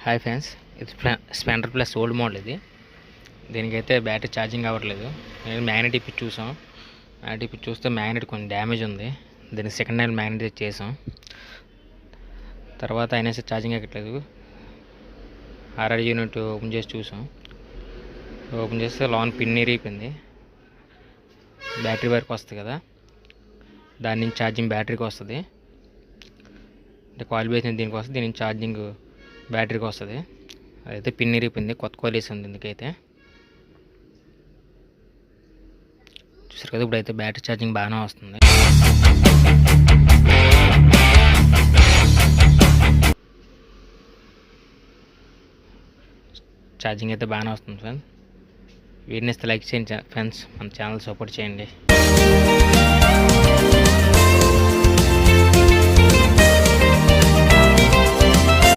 Hi friends, ఇది Splendor plus old model. దీనికైతే battery charging అవ్వట్లేదు. నేను మ్యాగ్నెట్ ఇప్పి చూసాం. మ్యాగ్నెట్ ఇప్పి చూస్తే మ్యాగ్నెట్ కొంచెం డ్యామేజ్ ఉంది. దీనికి సెకండ్ హ్యాండ్ మ్యాగ్నెట్ చేసాం. తర్వాత అయినా సరే ఛార్జింగ్ ఎక్కట్లేదు. ఆర్ఆర్ యూనిట్ ఓపెన్ చేసి చూసాం. ఓపెన్ చేస్తే లోన్ పిన్ ఇరిగిపోయింది. బ్యాటరీ వరకు వస్తుంది కదా, దాని నుంచి ఛార్జింగ్ బ్యాటరీకి వస్తుంది. అంటే కాయిల్ వేసిన దీనికి వస్తుంది, దీని నుంచి ఛార్జింగ్ బ్యాటరీకి వస్తుంది. అదైతే పిన్ ఇరిగిపోయింది, కొత్త కాయిల్ వేసింది. ఇందుకైతే చూసారు కదా, ఇప్పుడైతే బ్యాటరీ ఛార్జింగ్ బాగానే వస్తుంది. ఛార్జింగ్ అయితే బాగానే వస్తుంది ఫ్రెండ్స్. వీడియోని ఇస్తే లైక్ చేయండి ఫ్రెండ్స్, మన ఛానల్ సపోర్ట్ చేయండి.